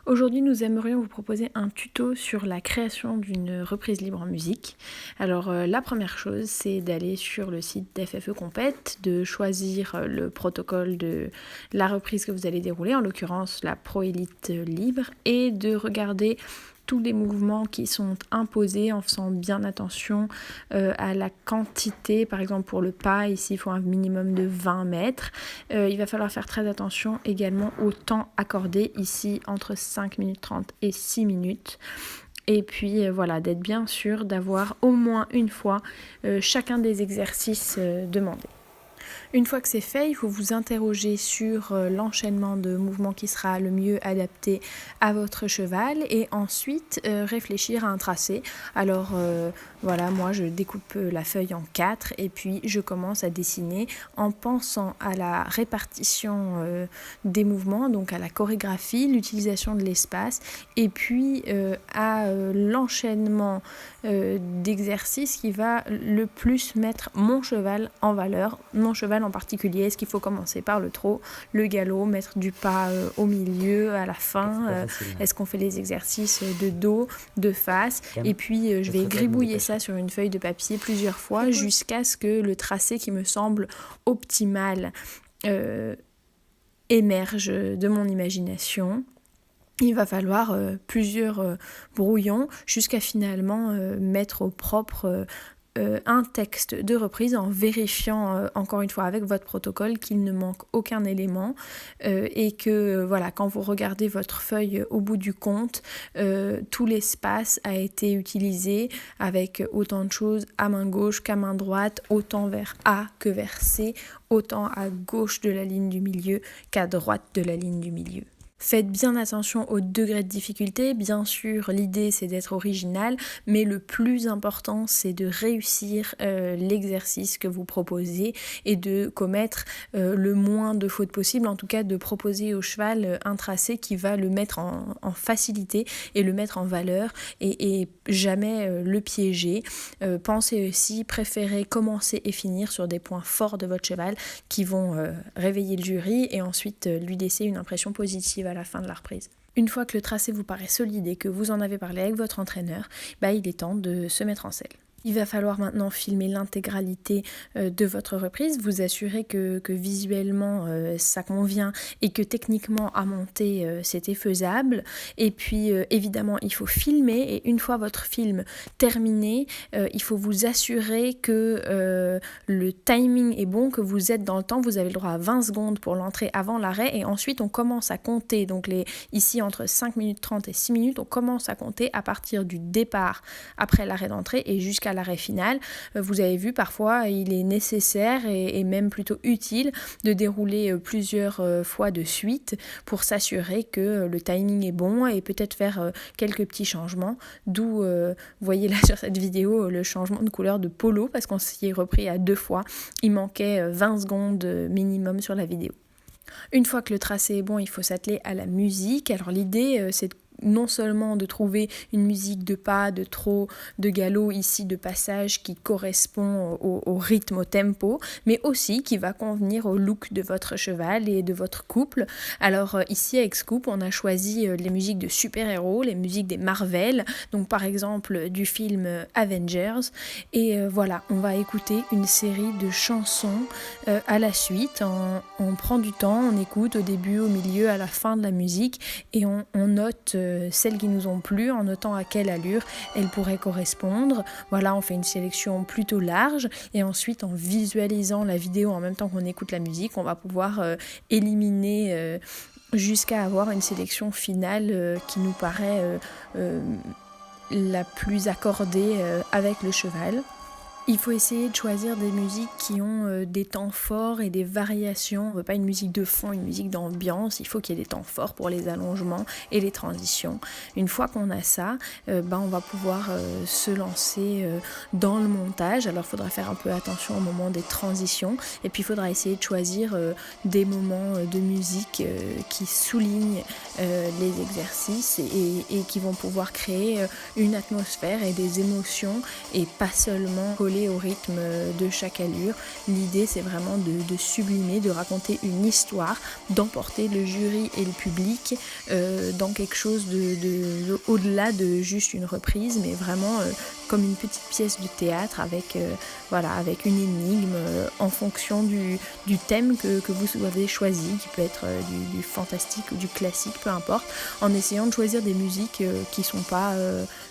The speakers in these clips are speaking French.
Aujourd'hui, nous aimerions vous proposer un tuto sur la création d'une reprise libre en musique. Alors, la première chose, c'est d'aller sur le site d'FFE Compète, de choisir le protocole de la reprise que vous allez dérouler, en l'occurrence la Pro Elite libre, et de regarder tous les mouvements qui sont imposés en faisant bien attention à la quantité. Par exemple, pour le pas, ici, il faut un minimum de 20 mètres. Il va falloir faire très attention également au temps accordé, ici, entre 5 minutes 30 et 6 minutes. Et puis voilà, d'être bien sûr d'avoir au moins une fois chacun des exercices demandés. Une fois que c'est fait, il faut vous interroger sur l'enchaînement de mouvements qui sera le mieux adapté à votre cheval et ensuite réfléchir à un tracé. Alors voilà, moi je découpe la feuille en 4 et puis je commence à dessiner en pensant à la répartition des mouvements, donc à la chorégraphie, l'utilisation de l'espace et puis à l'enchaînement d'exercices qui va le plus mettre mon cheval en valeur, mon cheval en particulier. Est-ce qu'il faut commencer par le trot, le galop, mettre du pas au milieu, à la fin, est-ce qu'on fait les exercices de dos, de face, et puis je vais gribouiller ça sur une feuille de papier plusieurs fois jusqu'à ce que le tracé qui me semble optimal émerge de mon imagination. Il va falloir plusieurs brouillons jusqu'à finalement mettre au propre un texte de reprise en vérifiant encore une fois avec votre protocole qu'il ne manque aucun élément et que voilà, quand vous regardez votre feuille au bout du compte, tout l'espace a été utilisé avec autant de choses à main gauche qu'à main droite, autant vers A que vers C, autant à gauche de la ligne du milieu qu'à droite de la ligne du milieu. Faites bien attention au degré de difficulté, bien sûr l'idée c'est d'être original, mais le plus important c'est de réussir l'exercice que vous proposez et de commettre le moins de fautes possible, en tout cas de proposer au cheval un tracé qui va le mettre en facilité et le mettre en valeur et jamais le piéger. Pensez aussi, préférez commencer et finir sur des points forts de votre cheval qui vont réveiller le jury et ensuite lui laisser une impression positive à la fin de la reprise. Une fois que le tracé vous paraît solide et que vous en avez parlé avec votre entraîneur, il est temps de se mettre en selle. Il va falloir maintenant filmer l'intégralité de votre reprise, vous assurer que visuellement ça convient et que techniquement à monter c'était faisable. Et puis évidemment il faut filmer et une fois votre film terminé, il faut vous assurer que le timing est bon, que vous êtes dans le temps. Vous avez le droit à 20 secondes pour l'entrée avant l'arrêt et ensuite on commence à compter. Donc ici entre 5 minutes 30 et 6 minutes, on commence à compter à partir du départ après l'arrêt d'entrée et jusqu'à l'arrêt final. Vous avez vu, parfois il est nécessaire et même plutôt utile de dérouler plusieurs fois de suite pour s'assurer que le timing est bon et peut-être faire quelques petits changements, d'où vous voyez là sur cette vidéo le changement de couleur de polo parce qu'on s'y est repris à 2 fois, il manquait 20 secondes minimum sur la vidéo. Une fois que le tracé est bon, il faut s'atteler à la musique. Alors l'idée c'est non seulement de trouver une musique de pas, de trot, de galop, ici de passage qui correspond au rythme, au tempo, mais aussi qui va convenir au look de votre cheval et de votre couple. Alors ici avec Scoop, on a choisi les musiques de super-héros, les musiques des Marvel, donc par exemple du film Avengers. Et voilà, on va écouter une série de chansons à la suite. On prend du temps, on écoute au début, au milieu, à la fin de la musique et on note celles qui nous ont plu en notant à quelle allure elles pourraient correspondre. Voilà, on fait une sélection plutôt large et ensuite en visualisant la vidéo en même temps qu'on écoute la musique, on va pouvoir éliminer jusqu'à avoir une sélection finale qui nous paraît la plus accordée avec le cheval. Il faut essayer de choisir des musiques qui ont des temps forts et des variations. On ne veut pas une musique de fond, une musique d'ambiance. Il faut qu'il y ait des temps forts pour les allongements et les transitions. Une fois qu'on a ça, on va pouvoir se lancer dans le montage. Alors il faudra faire un peu attention au moment des transitions. Et puis il faudra essayer de choisir des moments de musique qui soulignent les exercices et qui vont pouvoir créer une atmosphère et des émotions et pas seulement coller coller au rythme de chaque allure. L'idée c'est vraiment de sublimer, de raconter une histoire, d'emporter le jury et le public dans quelque chose de au-delà de juste une reprise, mais vraiment comme une petite pièce de théâtre avec une énigme en fonction du thème que vous avez choisi, qui peut être du fantastique ou du classique, peu importe, en essayant de choisir des musiques qui sont pas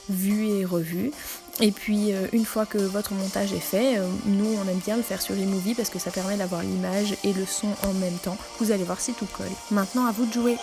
vues et revues. Et puis une fois que votre montage est fait, nous on aime bien le faire sur eMovie parce que ça permet d'avoir l'image et le son en même temps. Vous allez voir si tout colle. Maintenant à vous de jouer.